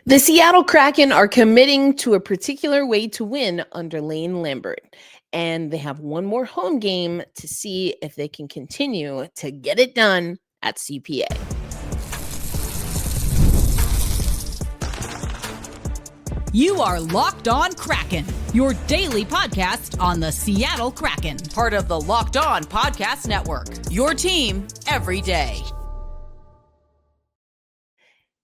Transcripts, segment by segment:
The Seattle Kraken are committing to a particular way to win under Lane Lambert, and they have one more home game to see if they can continue to get it done at CPA. You are Locked On Kraken, your daily podcast on the Seattle Kraken, part of the Locked On Podcast Network, your team every day.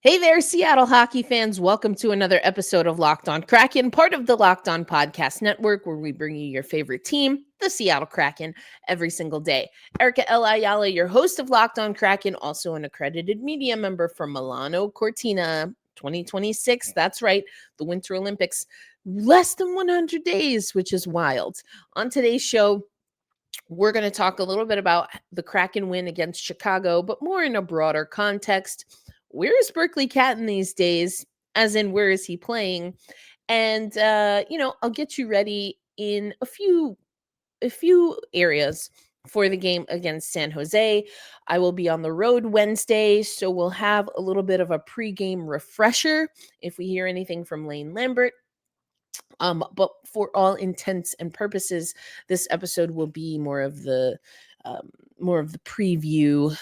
Hey there, Seattle hockey fans. Welcome to another episode of Locked On Kraken, part of the Locked On Podcast Network, where we bring you your favorite team, the Seattle Kraken, every single day. Erica L. Ayala, your host of Locked On Kraken, also an accredited media member for Milano Cortina 2026. That's right, the Winter Olympics. Less than 100 days, which is wild. On today's show, we're going to talk a little bit about the Kraken win against Chicago, but more in a broader context. Where is Berkly Catton these days? As in, where is he playing? And, I'll get you ready in a few areas for the game against San Jose. I will be on the road Wednesday, so we'll have a little bit of a pregame refresher if we hear anything from Lane Lambert. But for all intents and purposes, this episode will be more of the preview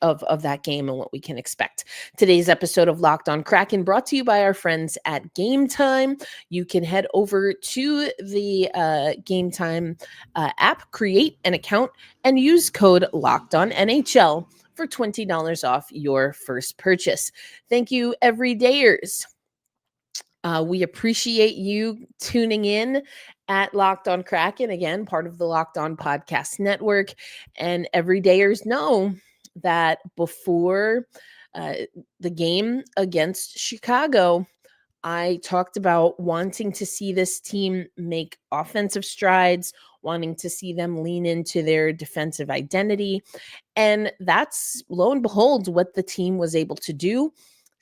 of that game and what we can expect. Today's episode of Locked On Kraken brought to you by our friends at Game Time. You can head over to the Game Time app, create an account, and use code LOCKEDONNHL for $20 off your first purchase. Thank you, everydayers. We appreciate you tuning in at Locked On Kraken, again, part of the Locked On Podcast Network. And everydayers know that before the game against Chicago, I talked about wanting to see this team make offensive strides, wanting to see them lean into their defensive identity. And that's, lo and behold, what the team was able to do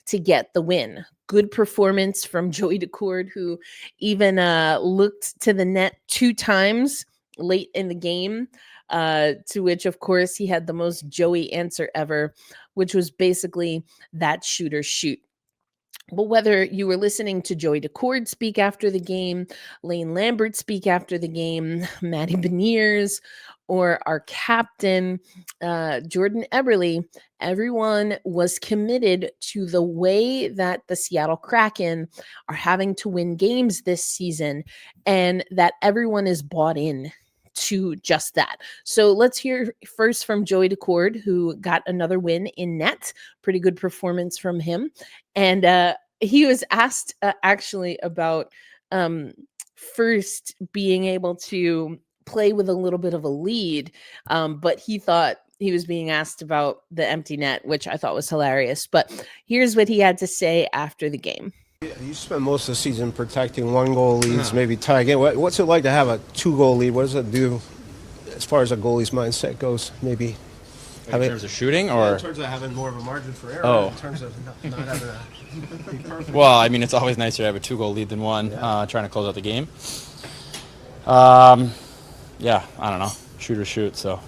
to get the win. Good performance from Joey Daccord, who even looked to the net 2 times late in the game, to which, of course, he had the most Joey answer ever, which was basically that shooter shoot. But whether you were listening to Joey Daccord speak after the game, Lane Lambert speak after the game, Matty Beniers, or our captain, Jordan Eberle, everyone was committed to the way that the Seattle Kraken are having to win games this season, and that everyone is bought in to just that. So let's hear first from Joey Daccord, who got another win in net. Pretty good performance from him. And he was asked actually about first being able to play with a little bit of a lead, but he thought he was being asked about the empty net, which I thought was hilarious. But here's what he had to say after the game. You spent most of the season protecting 1-goal leads, maybe tying it. What's it like to have a 2-goal lead? What does it do as far as a goalie's mindset goes? Maybe in terms of shooting, or in terms of having more of a margin for error. In terms of not having a be perfect. Well, I mean, it's always nicer to have a 2-goal lead than one. Trying to close out the game. Yeah, I don't know. Shoot or shoot. So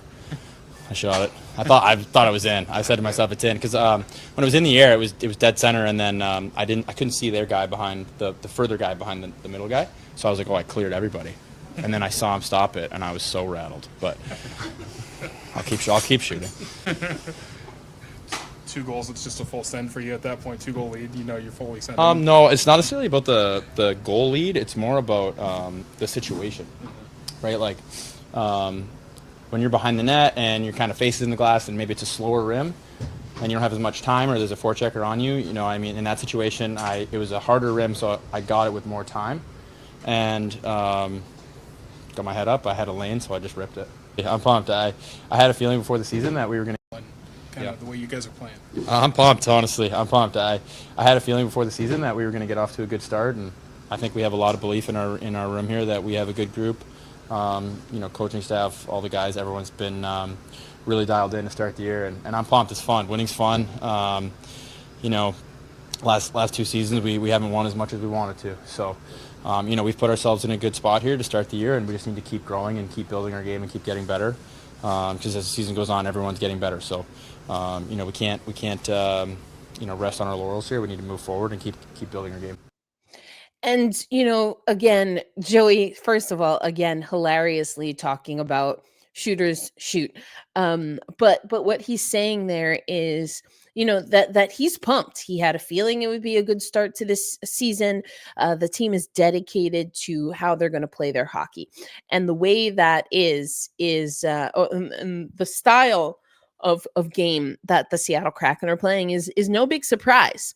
I shot it. I thought it was in. I said to myself it's in because when it was in the air, it was dead center, and then I couldn't see their guy behind the further guy behind the middle guy. So I was like, oh, I cleared everybody, and then I saw him stop it, and I was so rattled. But I'll keep shooting. 2 goals, it's just a full send for you at that point. 2-goal lead, you're fully sent. No, it's not necessarily about the goal lead. It's more about the situation, right? Like when you're behind the net and you're kind of facing the glass and maybe it's a slower rim and you don't have as much time, or there's a forechecker on you, in that situation, it was a harder rim, so I got it with more time and got my head up. I had a lane, so I just ripped it. Yeah, I'm pumped. I had a feeling before the season that we were going to kind of the way you guys are playing. I'm pumped, honestly. I'm pumped. I had a feeling before the season that we were going to get off to a good start, and I think we have a lot of belief in our room here that we have a good group. Coaching staff, all the guys, everyone's been really dialed in to start the year, and I'm pumped. It's fun. Winning's fun. Last 2 seasons we haven't won as much as we wanted to. So, we've put ourselves in a good spot here to start the year, and we just need to keep growing and keep building our game and keep getting better. Because as the season goes on, everyone's getting better. So, we can't rest on our laurels here. We need to move forward and keep building our game. And, again, Joey, first of all, again, hilariously talking about shooters shoot. But what he's saying there is, that he's pumped. He had a feeling it would be a good start to this season. The team is dedicated to how they're going to play their hockey. And the way that is and the style of game that the Seattle Kraken are playing is no big surprise.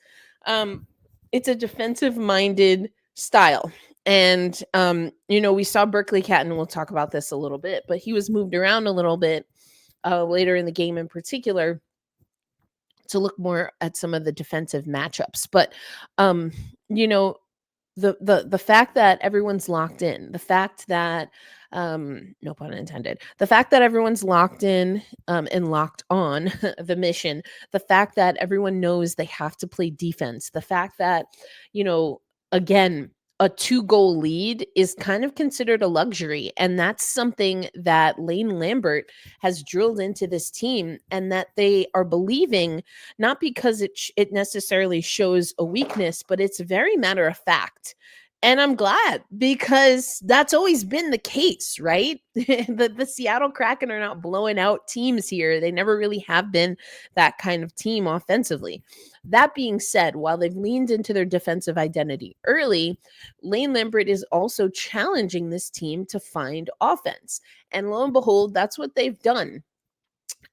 It's a defensive-minded style. And, we saw Berkly Catton, we'll talk about this a little bit, but he was moved around a little bit later in the game in particular to look more at some of the defensive matchups. But, the fact that everyone's locked in, the fact that no pun intended, the fact that everyone's locked in and locked on the mission, the fact that everyone knows they have to play defense, the fact that, again, a 2-goal lead is kind of considered a luxury. And that's something that Lane Lambert has drilled into this team, and that they are believing, not because it necessarily shows a weakness, but it's very matter of fact. And I'm glad, because that's always been the case, right? The Seattle Kraken are not blowing out teams here. They never really have been that kind of team offensively. That being said, while they've leaned into their defensive identity early, Lane Lambert is also challenging this team to find offense. And lo and behold, that's what they've done.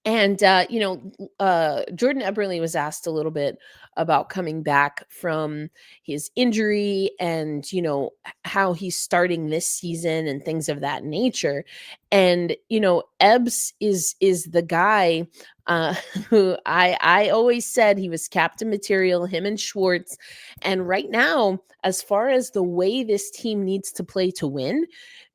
And, Jordan Eberle was asked a little bit about coming back from his injury and, how he's starting this season and things of that nature. And, Ebbs is the guy who I always said he was captain material, him and Schwartz. And right now, as far as the way this team needs to play to win,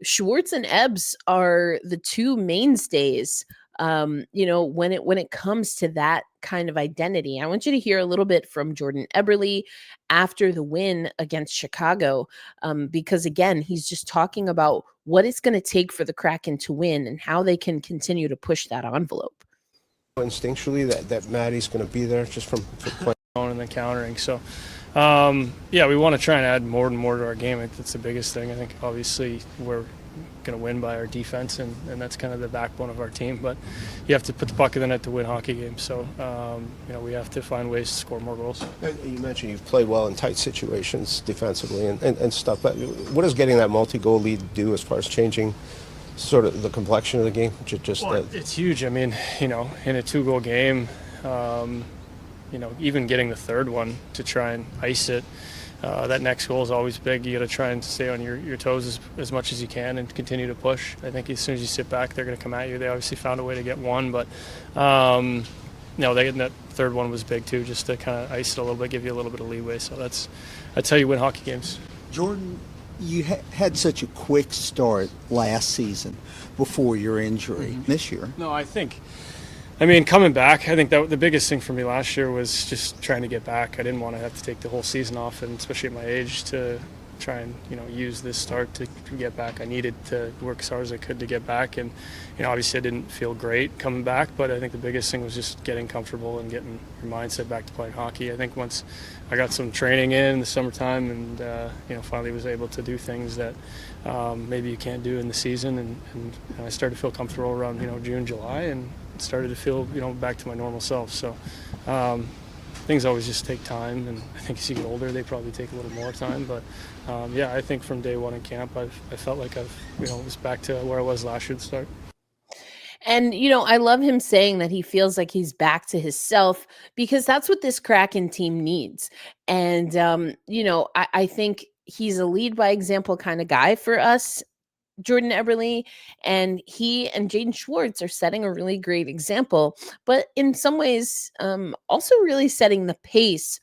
Schwartz and Ebbs are the two mainstays when it comes to that kind of identity. I want you to hear a little bit from Jordan Eberle after the win against Chicago, because again, he's just talking about what it's going to take for the Kraken to win and how they can continue to push that envelope. Instinctually, that Matty's going to be there just from playing And then countering. So, we want to try and add more and more to our game. That's the biggest thing. I think obviously we're going to win by our defense, and that's kind of the backbone of our team. But you have to put the puck in the net to win hockey games. So, we have to find ways to score more goals. You mentioned you've played well in tight situations defensively and stuff. But what does getting that multi-goal lead do as far as changing sort of the complexion of the game? It's huge. I mean, in a 2-goal game, even getting the third one to try and ice it, that next goal is always big. You got to try and stay on your toes as much as you can and continue to push. I think as soon as you sit back, they're going to come at you. They obviously found a way to get one, but that third one was big too, just to kind of ice it a little bit, give you a little bit of leeway. So that's how you win hockey games. Jordan, you had such a quick start last season before your injury. This year. No, coming back, I think that the biggest thing for me last year was just trying to get back. I didn't want to have to take the whole season off, and especially at my age, to try and use this start to get back. I needed to work as hard as I could to get back, and obviously I didn't feel great coming back, but I think the biggest thing was just getting comfortable and getting your mindset back to playing hockey. I think once I got some training in the summertime and finally was able to do things that maybe you can't do in the season, and I started to feel comfortable around June, July, and started to feel back to my normal self. So things always just take time, and I think as you get older they probably take a little more time, but I think from day one in camp I felt like I've was back to where I was last year to start. And, I love him saying that he feels like he's back to his self, because that's what this Kraken team needs. And, I think he's a lead by example kind of guy for us, Jordan Eberle, and he and Jaden Schwartz are setting a really great example, but in some ways also really setting the pace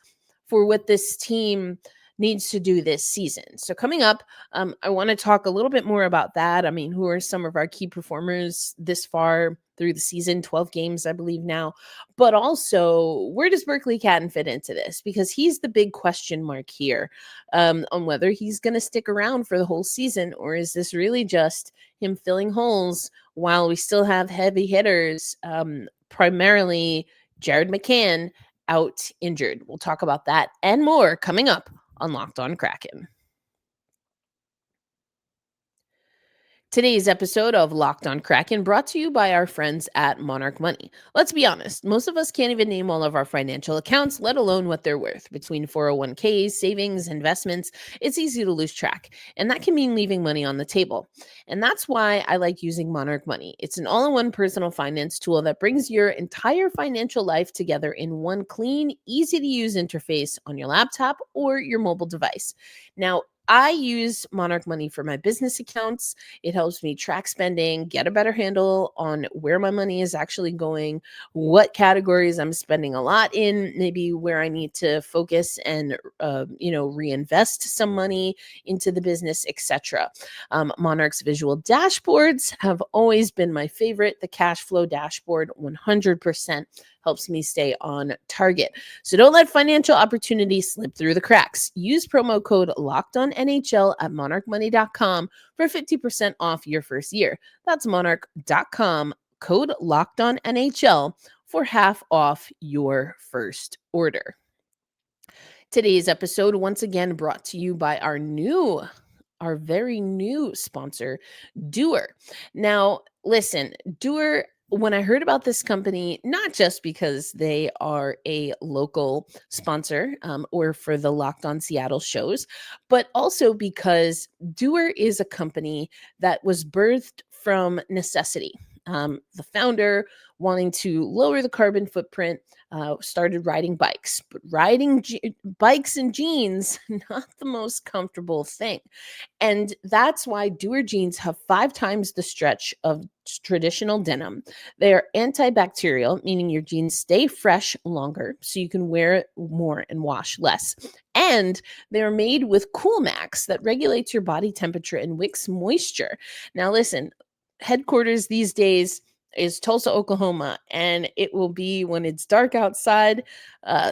for what this team needs to do this season. So coming up, I want to talk a little bit more about that. I mean, who are some of our key performers this far through the season, 12 games, I believe now, but also where does Berkly Catton fit into this? Because he's the big question mark here on whether he's going to stick around for the whole season, or is this really just him filling holes while we still have heavy hitters, primarily Jared McCann out injured. We'll talk about that and more coming up on Locked On Kraken. Today's episode of Locked On Kraken brought to you by our friends at Monarch Money. Let's be honest, most of us can't even name all of our financial accounts, let alone what they're worth. Between 401ks, savings, investments, it's easy to lose track, and that can mean leaving money on the table. And that's why I like using Monarch Money. It's an all-in-one personal finance tool that brings your entire financial life together in one clean, easy-to-use interface on your laptop or your mobile device. Now, I use Monarch Money for my business accounts. It helps me track spending, get a better handle on where my money is actually going, what categories I'm spending a lot in, maybe where I need to focus and reinvest some money into the business, etc. Monarch's visual dashboards have always been my favorite. The cash flow dashboard 100% helps me stay on target. So don't let financial opportunities slip through the cracks. Use promo code LOCKEDONNHL at monarchmoney.com for 50% off your first year. That's monarch.com, code LOCKEDONNHL for half off your first order. Today's episode, once again, brought to you by our very new sponsor, Doer. Now, listen, Doer, when I heard about this company, not just because they are a local sponsor or for the Locked On Seattle shows, but also because Doer is a company that was birthed from necessity. The founder, wanting to lower the carbon footprint, started riding bikes. But riding bikes in jeans, not the most comfortable thing. And that's why Doer jeans have 5 times the stretch of traditional denim. They are antibacterial, meaning your jeans stay fresh longer so you can wear it more and wash less. And they're made with Cool Max that regulates your body temperature and wicks moisture. Now listen, headquarters these days is Tulsa, Oklahoma, and it will be, when it's dark outside,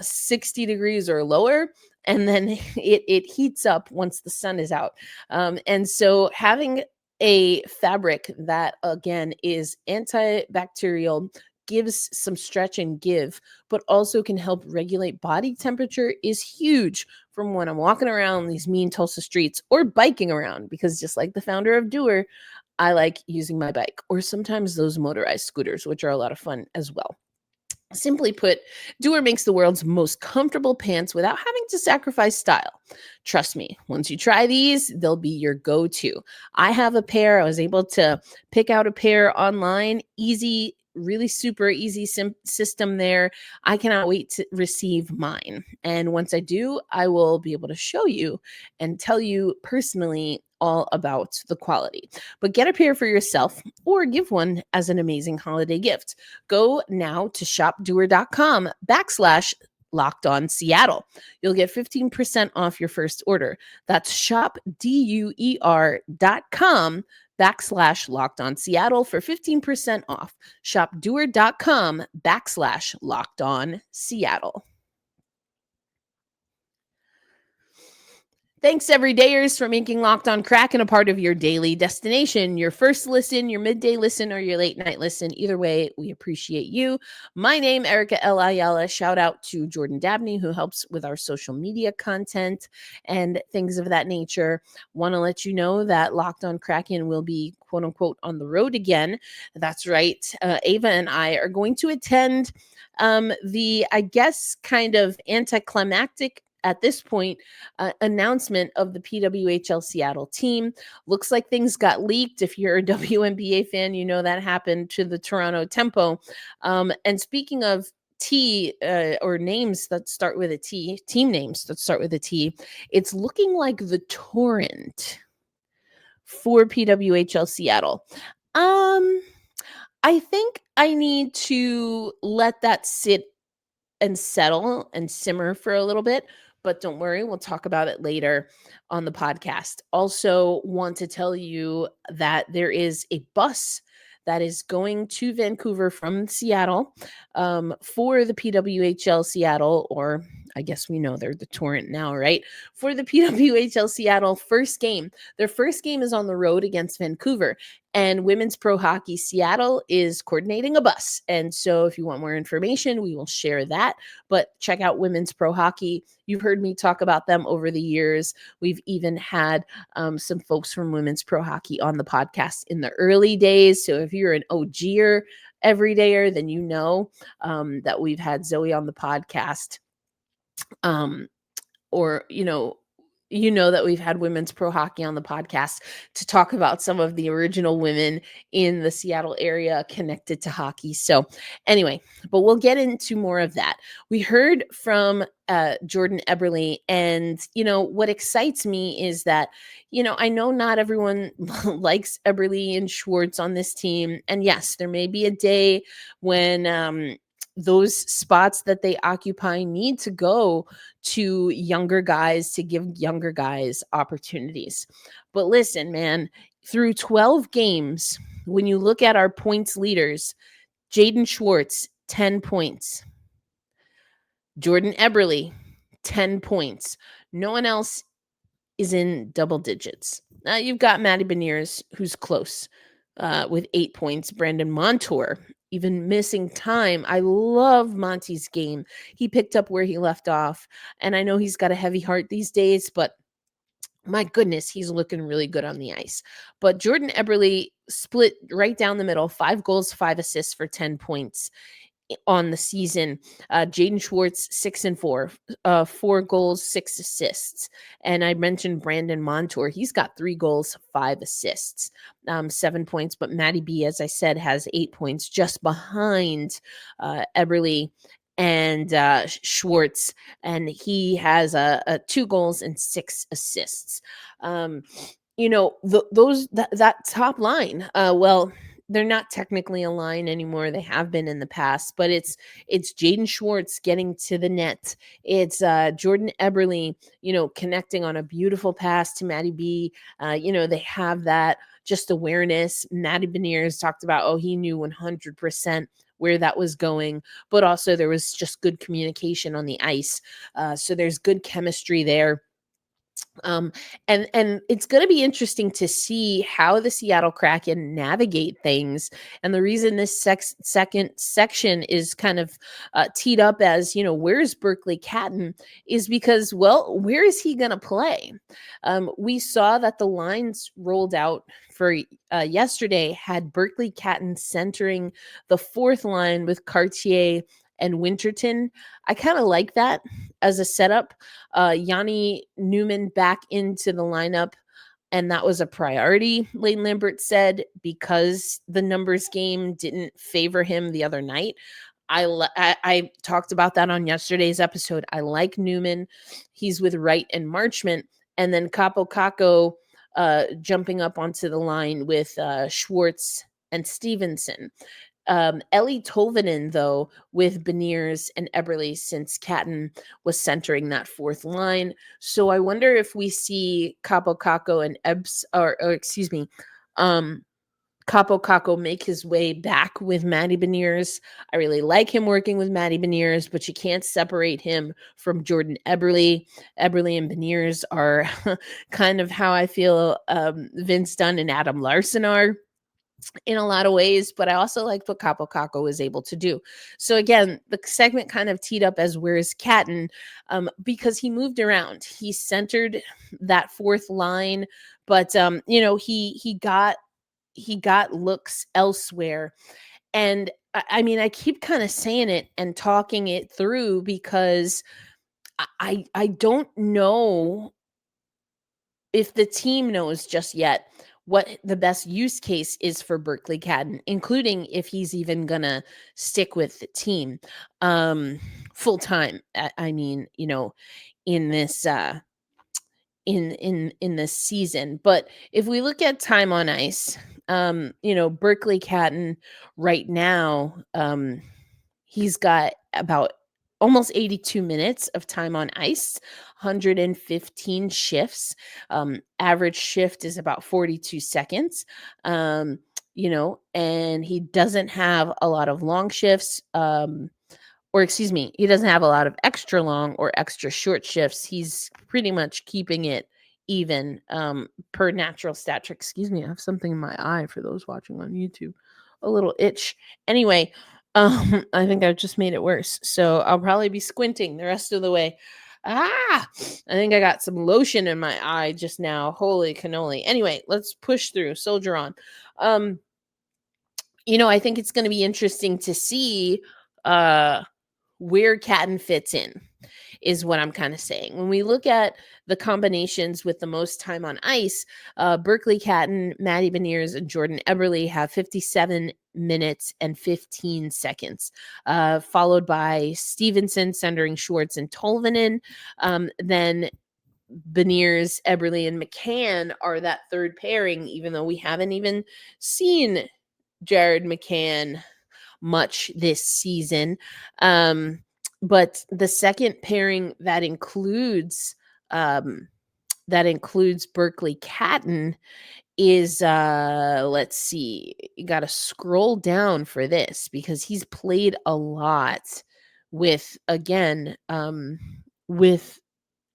60 degrees or lower, and then it heats up once the sun is out. And so having a fabric that, again, is antibacterial, gives some stretch and give, but also can help regulate body temperature is huge from when I'm walking around these mean Tulsa streets or biking around, because just like the founder of Doer, I like using my bike or sometimes those motorized scooters, which are a lot of fun as well. Simply put, Doer makes the world's most comfortable pants without having to sacrifice style. Trust me, once you try these, they'll be your go-to. I have a pair. I was able to pick out a pair online. Easy, really super easy system there. I cannot wait to receive mine. And once I do, I will be able to show you and tell you personally all about the quality. But get a pair for yourself or give one as an amazing holiday gift. Go now to shopdoer.com/LockedOnSeattle. You'll get 15% off your first order. That's shopdoer.com/LockedOnSeattle for 15% off. Shopdoer.com/LockedOnSeattle. Thanks, everydayers, for making Locked On Kraken a part of your daily destination, your first listen, your midday listen, or your late night listen. Either way, we appreciate you. My name, Erica L. Ayala. Shout out to Jordan Dabney, who helps with our social media content and things of that nature. Want to let you know that Locked On Kraken will be, quote unquote, on the road again. That's right. Ava and I are going to attend the, I guess, kind of anticlimactic at this point, announcement of the PWHL Seattle team. Looks like things got leaked. If you're a WNBA fan, you know that happened to the Toronto Tempo. And speaking of or names that start with a T, team names that start with a T, it's looking like the Torrent for PWHL Seattle. I think I need to let that sit and settle and simmer for a little bit. But don't worry, we'll talk about it later on the podcast. Also want to tell you that there is a bus that is going to Vancouver from Seattle for the PWHL Seattle, or I guess we know they're the Torrent now, right? For the PWHL Seattle first game. Their first game is on the road against Vancouver. And Women's Pro Hockey Seattle is coordinating a bus. And so if you want more information, we will share that. But check out Women's Pro Hockey. You've heard me talk about them over the years. We've even had some folks from Women's Pro Hockey on the podcast in the early days. So if you're an OGer, everydayer, then you know that we've had Zoe on the podcast. Or you know that we've had Women's Pro Hockey on the podcast to talk about some of the original women in the Seattle area connected to hockey. So anyway, but we'll get into more of that. We heard from Jordan Eberle, and what excites me is that I know not everyone likes Eberle and Schwartz on this team, and yes, there may be a day when those spots that they occupy need to go to younger guys to give younger guys opportunities. But listen, man, through 12 games, when you look at our points leaders, Jaden Schwartz, 10 points. Jordan Eberle, 10 points. No one else is in double digits. Now you've got Matty Beniers, who's close with 8 points. Brandon Montour, even missing time. I love Monty's game. He picked up where he left off. And I know he's got a heavy heart these days, but my goodness, he's looking really good on the ice. But Jordan Eberle split right down the middle, 5 goals, 5 assists for 10 points on the season. Jaden Schwartz, 6 and 4, 4 goals, 6 assists. And I mentioned Brandon Montour. He's got 3 goals, 5 assists, 7 points. But Matty B, as I said, has 8 points, just behind Eberle and Schwartz, and he has 2 goals and 6 assists. That top line, well, they're not technically a line anymore. They have been in the past, but it's Jaden Schwartz getting to the net. It's Jordan Eberle, connecting on a beautiful pass to Matty B. They have that just awareness. Matty Beniers talked about, he knew 100% where that was going, but also there was just good communication on the ice. So there's good chemistry there. And it's going to be interesting to see how the Seattle Kraken navigate things. And the reason this second section is kind of teed up as, where's Berkly Catton, is because, well, where is he going to play? We saw that the lines rolled out for yesterday had Berkly Catton centering the 4th line with Cartier and Winterton. I kind of like that as a setup. Yanni Newman back into the lineup, and that was a priority, Lane Lambert said, because the numbers game didn't favor him the other night. I talked about that on yesterday's episode. I like Newman. He's with Wright and Marchment, and then Capo Caco jumping up onto the line with Schwartz and Stevenson. Ellie Tolvanen, though, with Beniers and Eberle, since Catton was centering that 4th line. So I wonder if we see Capo Caco and Capo Caco make his way back with Matty Beniers. I really like him working with Matty Beniers, but you can't separate him from Jordan Eberle. Eberle and Beniers are kind of how I feel Vince Dunn and Adam Larson are in a lot of ways, but I also like what Capo Caco was able to do. So again, the segment kind of teed up as where's Catton, because he moved around. He centered that 4th line, but he got looks elsewhere. And I keep kind of saying it and talking it through because I don't know if the team knows just yet what the best use case is for Berkly Catton, including if he's even gonna stick with the team full time. In this in this season. But if we look at time on ice, Berkly Catton right now, he's got about almost 82 minutes of time on ice, 115 shifts. Average shift is about 42 seconds. And he doesn't have a lot of long shifts. or excuse me, he doesn't have a lot of extra long or extra short shifts. He's pretty much keeping it even per natural stat trick. Excuse me, I have something in my eye for those watching on YouTube. A little itch. Anyway, I think I've just made it worse. So I'll probably be squinting the rest of the way. I think I got some lotion in my eye just now. Holy cannoli. Anyway, let's push through. Soldier on. I think it's going to be interesting to see where Catton fits in, is what I'm kind of saying. When we look at the combinations with the most time on ice, Berkly Catton, Matty Beniers, and Jordan Eberle have 57 minutes and 15 seconds, followed by Stevenson, centering Schwartz, and Tolvanen. Then Beniers, Eberle, and McCann are that third pairing, even though we haven't even seen Jared McCann much this season. But the second pairing that includes Berkly Catton is let's see, you got to scroll down for this because he's played a lot with with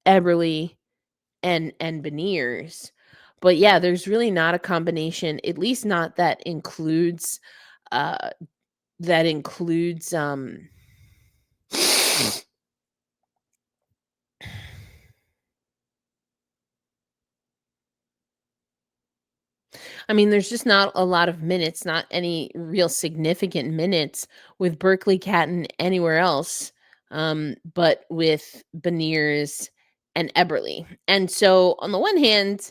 Eberle and Beniers. But yeah, there's really not a combination, at least not that includes I mean, there's just not a lot of minutes, not any real significant minutes with Berkly Catton anywhere else, but with Beniers and Eberle. And so on the one hand,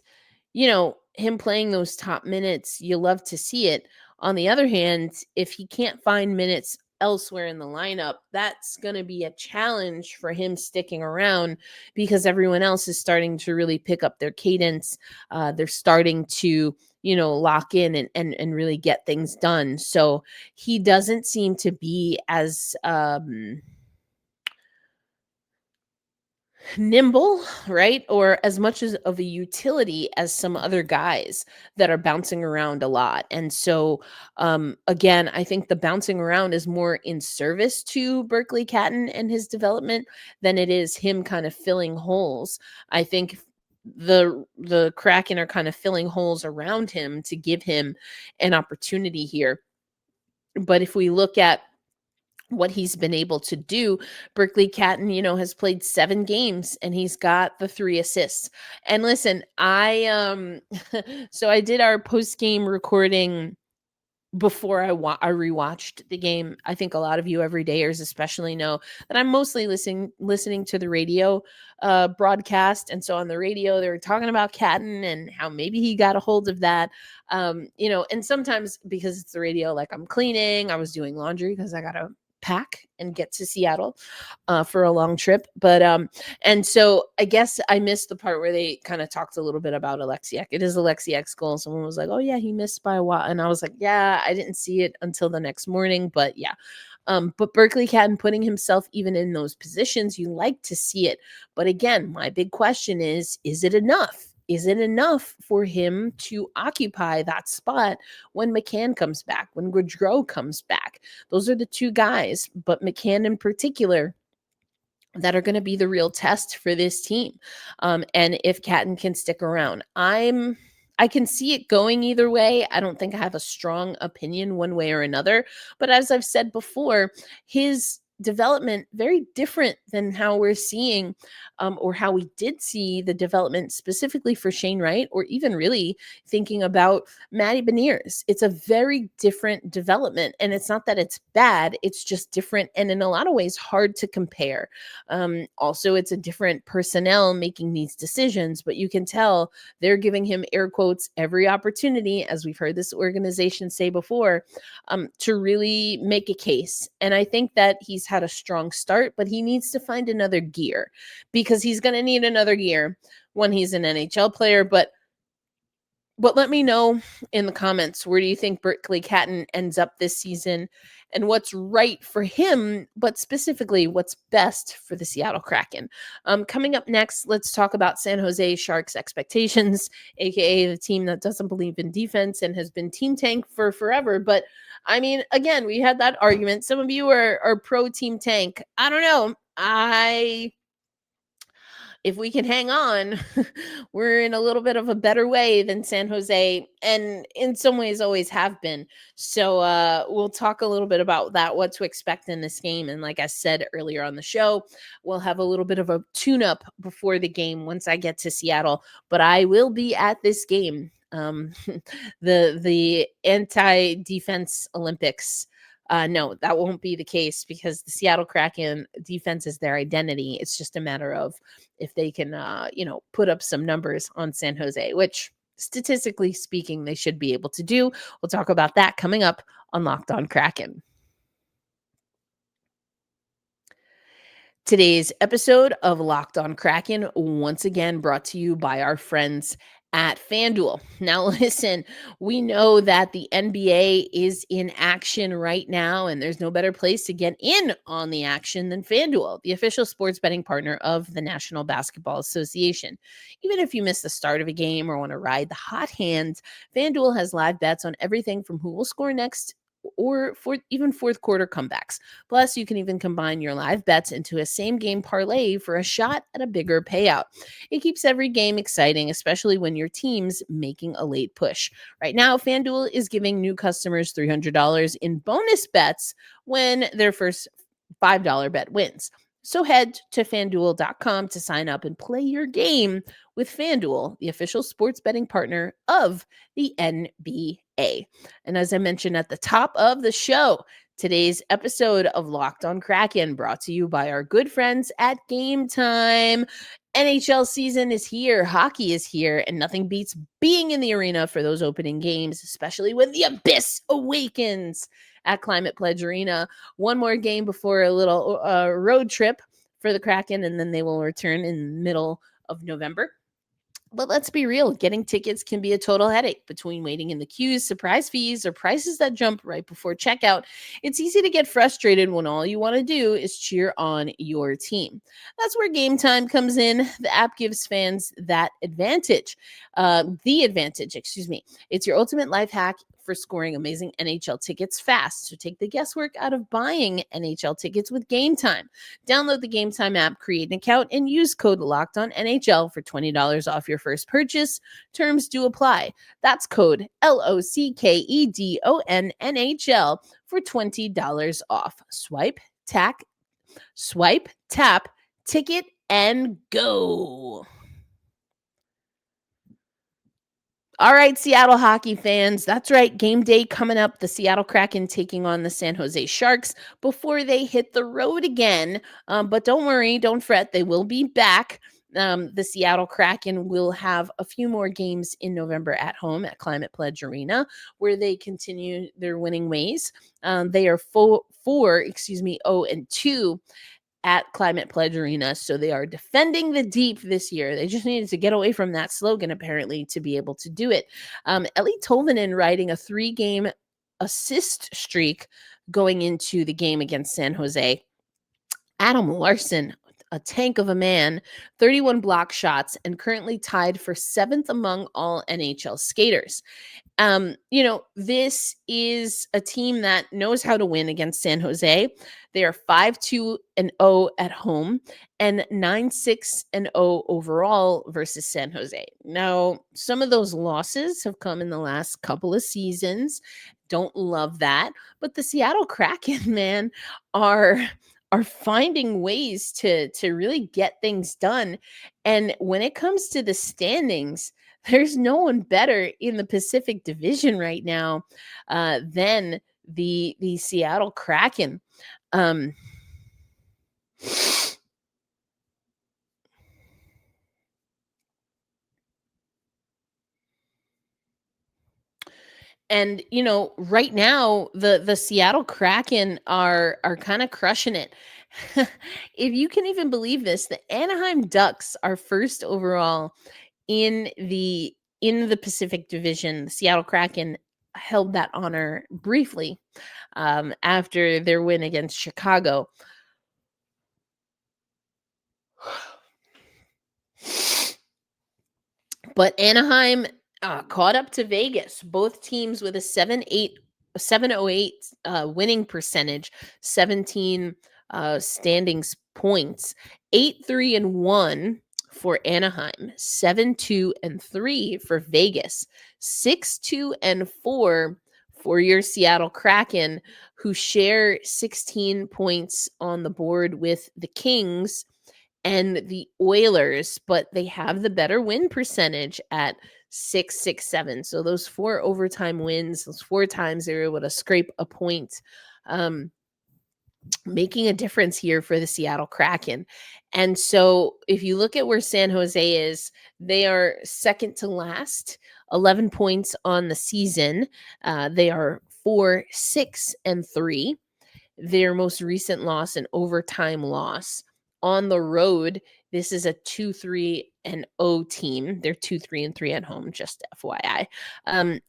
him playing those top minutes, you love to see it. On the other hand, if he can't find minutes elsewhere in the lineup, that's going to be a challenge for him sticking around because everyone else is starting to really pick up their cadence. They're starting to, lock in and really get things done. So he doesn't seem to be as nimble, right? Or as much of a utility as some other guys that are bouncing around a lot. And so, again, I think the bouncing around is more in service to Berkly Catton and his development than it is him kind of filling holes. I think the Kraken are kind of filling holes around him to give him an opportunity here. But if we look at what he's been able to do, Berkly Catton, has played 7 games and he's got the 3 assists. And listen, so I did our post-game recording before I rewatched the game. I think a lot of you everydayers especially know that I'm mostly listening to the radio broadcast. And so on the radio, they were talking about Catton and how maybe he got a hold of that. And sometimes because it's the radio, like I'm cleaning, I was doing laundry because I got to pack and get to Seattle for a long trip. But and so I guess I missed the part where they kind of talked a little bit about Alexiak. It is Alexiak's goal. Someone was like, oh yeah, he missed by a while. And I was like, yeah, I didn't see it until the next morning. But yeah. But Berkly Catton putting himself even in those positions, you like to see it. But again, my big question is it enough? Is it enough for him to occupy that spot when McCann comes back, when Gaudreau comes back? Those are the 2 guys, but McCann in particular, that are going to be the real test for this team. And if Catton can stick around, I can see it going either way. I don't think I have a strong opinion one way or another. But as I've said before, his development very different than how we're seeing or how we did see the development specifically for Shane Wright, or even really thinking about Matty Beniers. It's a very different development, and it's not that it's bad, it's just different and in a lot of ways hard to compare. Also, it's a different personnel making these decisions, but you can tell they're giving him air quotes every opportunity, as we've heard this organization say before, to really make a case. And I think that he's had a strong start, but he needs to find another gear because he's going to need another gear when he's an NHL player. But let me know in the comments, where do you think Berkly Catton ends up this season? and what's right for him, but specifically what's best for the Seattle Kraken. Coming up next, let's talk about San Jose Sharks expectations, aka the team that doesn't believe in defense and has been team tank for forever. But I mean, again, we had that argument. Some of you are pro team tank. I don't know. If we can hang on, we're in a little bit of a better way than San Jose, and in some ways always have been. So we'll talk a little bit about that, what to expect in this game. And like I said earlier on the show, we'll have a little bit of a tune-up before the game once I get to Seattle. But I will be at this game, the anti-defense Olympics. No, that won't be the case because the Seattle Kraken defense is their identity. It's just a matter of if they can, put up some numbers on San Jose, which statistically speaking, they should be able to do. We'll talk about that coming up on Locked On Kraken. Today's episode of Locked On Kraken, once again brought to you by our friends at FanDuel. Now, listen, we know that the NBA is in action right now, and there's no better place to get in on the action than FanDuel, the official sports betting partner of the National Basketball Association. Even if you miss the start of a game or want to ride the hot hand, FanDuel has live bets on everything from who will score next or even fourth quarter comebacks. Plus, you can even combine your live bets into a same game parlay for a shot at a bigger payout. It keeps every game exciting, especially when your team's making a late push. Right now, FanDuel is giving new customers $300 in bonus bets when their first $5 bet wins. So head to FanDuel.com to sign up and play your game with FanDuel, the official sports betting partner of the NBA. And as I mentioned at the top of the show, today's episode of Locked On Kraken brought to you by our good friends at Game Time. NHL season is here, hockey is here, and nothing beats being in the arena for those opening games, especially when the abyss awakens at Climate Pledge Arena. One more game before a little road trip for the Kraken, and then they will return in the middle of November. But let's be real, getting tickets can be a total headache between waiting in the queues, surprise fees, or prices that jump right before checkout. It's easy to get frustrated when all you want to do is cheer on your team. That's where Game Time comes in. The app gives fans that advantage. It's your ultimate life hack for scoring amazing NHL tickets fast. So take the guesswork out of buying NHL tickets with Game Time. Download the Game Time app, create an account, and use code LOCKEDONNHL for $20 off your first purchase. Terms do apply. That's code LOCKEDONNHL for $20 off. Swipe, tap, ticket, and go. All right, Seattle hockey fans. That's right. Game day coming up. The Seattle Kraken taking on the San Jose Sharks before they hit the road again. But don't worry, don't fret. They will be back. The Seattle Kraken will have a few more games in November at home at Climate Pledge Arena, where they continue their winning ways. They are 0-2 at Climate Pledge Arena. So they are defending the deep this year. They just needed to get away from that slogan, apparently, to be able to do it. Ellie Tolvanen riding a 3-game assist streak going into the game against San Jose. Adam Larson, a tank of a man, 31 block shots, and currently tied for 7th among all NHL skaters. This is a team that knows how to win against San Jose. They are 5-2-0 at home and 9-6-0 overall versus San Jose. Now, some of those losses have come in the last couple of seasons. Don't love that, but the Seattle Kraken, man, are finding ways to really get things done. And when it comes to the standings, there's no one better in the Pacific Division right now than the Seattle Kraken. And, right now, the Seattle Kraken are kind of crushing it. If you can even believe this, the Anaheim Ducks are first overall in the Pacific Division. The Seattle Kraken held that honor briefly after their win against Chicago. But Anaheim caught up to Vegas. Both teams with a 708 winning percentage, 17 standings points, 8-3-1 for Anaheim, 7-2-3 for Vegas, 6-2-4 for your Seattle Kraken, who share 16 points on the board with the Kings and the Oilers, but they have the better win percentage at 6-6-7. So those 4 overtime wins, those 4 times they were able to scrape a point, making a difference here for the Seattle Kraken. And so if you look at where San Jose is, they are second to last, 11 points on the season. They are 4-6-3. Their most recent loss, an overtime loss. On the road, this is a 2-3-0 team. They're 2-3-3 at home, just FYI.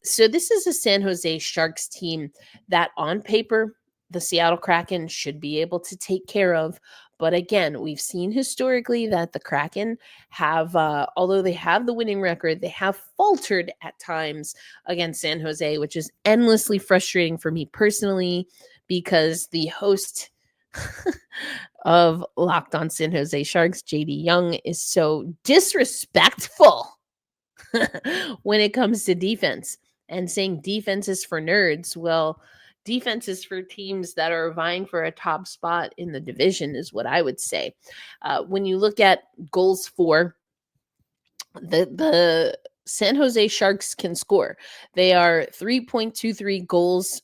So this is a San Jose Sharks team that on paper, the Seattle Kraken should be able to take care of. But again, we've seen historically that the Kraken have, although they have the winning record, they have faltered at times against San Jose, which is endlessly frustrating for me personally, because the host of Locked On San Jose Sharks, JD Young, is so disrespectful when it comes to defense and saying defense is for nerds. Well, defense is for teams that are vying for a top spot in the division is what I would say. When you look at goals for, the San Jose Sharks can score. They are 3.23 goals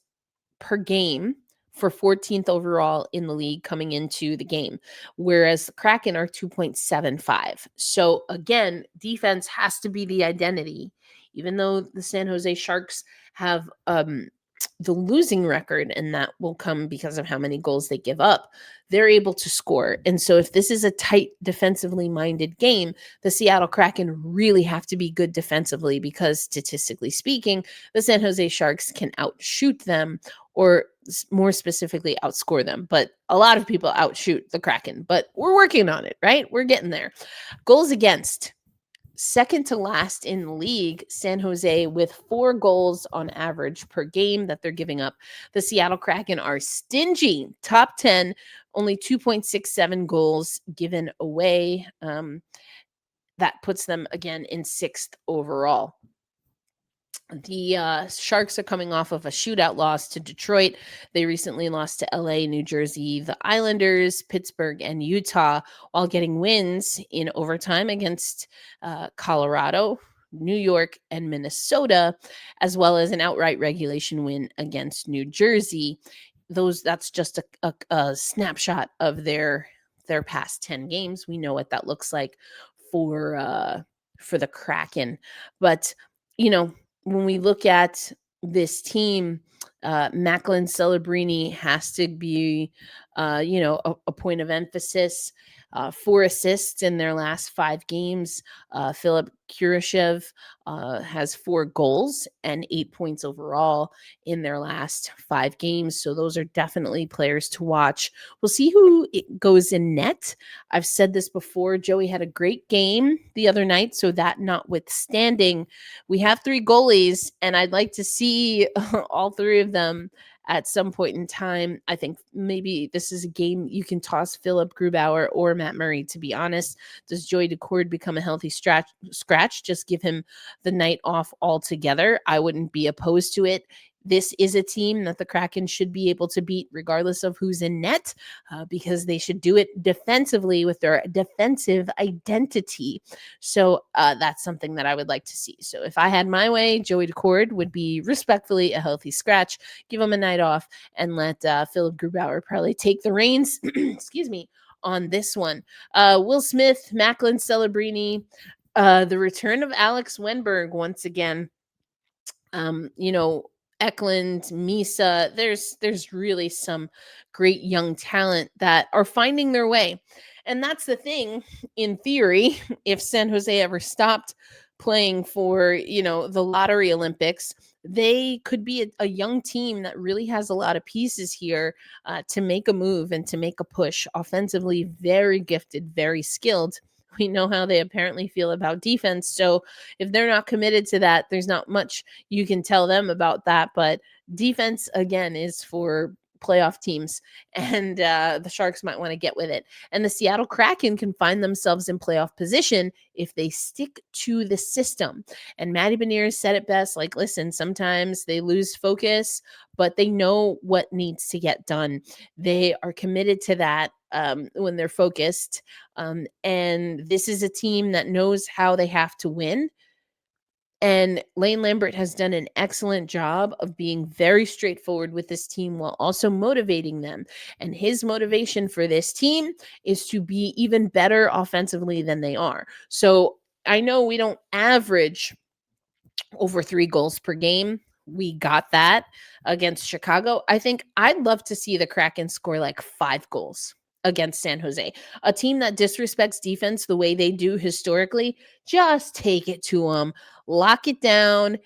per game for 14th overall in the league coming into the game, whereas the Kraken are 2.75. So again, defense has to be the identity, even though the San Jose Sharks have the losing record, and that will come because of how many goals they give up. They're able to score. And so if this is a tight defensively minded game, the Seattle Kraken really have to be good defensively, because statistically speaking, the San Jose Sharks can outshoot them, or more specifically outscore them. But a lot of people outshoot the Kraken, but we're working on it, right? We're getting there. Goals against, second to last in the league, San Jose, with 4 goals on average per game that they're giving up. The Seattle Kraken are stingy, top 10, only 2.67 goals given away. That puts them again in 6th overall. The Sharks are coming off of a shootout loss to Detroit. They recently lost to LA, New Jersey, the Islanders, Pittsburgh, and Utah, while getting wins in overtime against Colorado, New York, and Minnesota, as well as an outright regulation win against New Jersey. That's just a snapshot of their past 10 games. We know what that looks like for the Kraken. But, when we look at this team, Macklin Celebrini has to be, a point of emphasis. 4 assists in their last 5 games. Philip Kurashev has 4 goals and 8 points overall in their last 5 games. So those are definitely players to watch. We'll see who goes in net. I've said this before. Joey had a great game the other night. So that notwithstanding, we have 3 goalies, and I'd like to see all 3 of them at some point in time. I think maybe this is a game you can toss Philip Grubauer or Matt Murray, to be honest. Does Joey Daccord become a healthy scratch? Just give him the night off altogether. I wouldn't be opposed to it. This is a team that the Kraken should be able to beat regardless of who's in net, because they should do it defensively with their defensive identity. So that's something that I would like to see. So if I had my way, Joey Daccord would be respectfully a healthy scratch, give him a night off, and let Philip Grubauer probably take the reins, excuse me, on this one. Will Smith, Macklin Celebrini, the return of Alex Wenberg once again. Eklund, Misa, there's really some great young talent that are finding their way. And that's the thing, in theory, if San Jose ever stopped playing for, the lottery Olympics, they could be a young team that really has a lot of pieces here to make a move and to make a push. Offensively, very gifted, very skilled. We know how they apparently feel about defense. So if they're not committed to that, there's not much you can tell them about that. But defense, again, is for playoff teams, and the Sharks might want to get with it. And the Seattle Kraken can find themselves in playoff position if they stick to the system. And Matty Beniers said it best, like, listen, sometimes they lose focus, but they know what needs to get done. They are committed to that when they're focused. And this is a team that knows how they have to win. And Lane Lambert has done an excellent job of being very straightforward with this team while also motivating them. And his motivation for this team is to be even better offensively than they are. So I know we don't average over 3 goals per game. We got that against Chicago. I think I'd love to see the Kraken score like 5 goals against San Jose, a team that disrespects defense the way they do historically. Just take it to them, lock it down.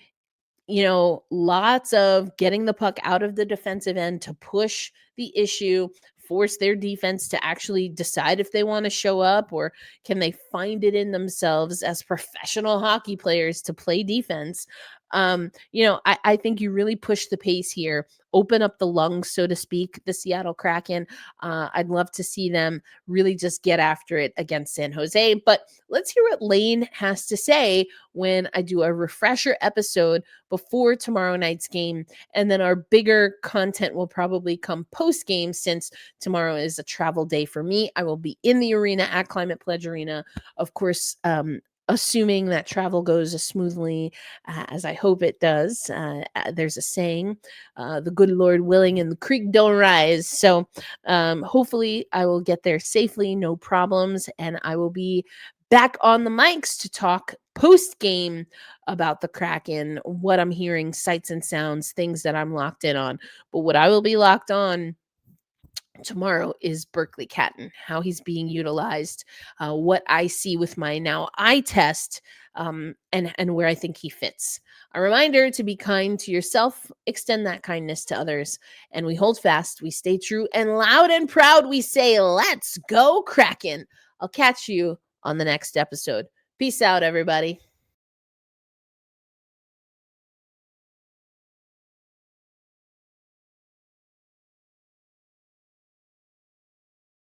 Lots of getting the puck out of the defensive end to push the issue, force their defense to actually decide if they want to show up, or can they find it in themselves as professional hockey players to play defense. I think you really push the pace here, open up the lungs, so to speak, the Seattle Kraken. I'd love to see them really just get after it against San Jose. But let's hear what Lane has to say when I do a refresher episode before tomorrow night's game. And then our bigger content will probably come post-game, since tomorrow is a travel day for me. I will be in the arena at Climate Pledge Arena, of course, assuming that travel goes as smoothly as I hope it does. There's a saying, the good Lord willing and the creek don't rise. So hopefully I will get there safely, no problems, and I will be back on the mics to talk post-game about the Kraken, what I'm hearing, sights and sounds, things that I'm locked in on. But what I will be locked on tomorrow is Berkly Catton, how he's being utilized, what I see with my now eye test, and where I think he fits. A reminder to be kind to yourself, extend that kindness to others, and we hold fast, we stay true, and loud and proud we say, let's go Kraken. I'll catch you on the next episode. Peace out, everybody.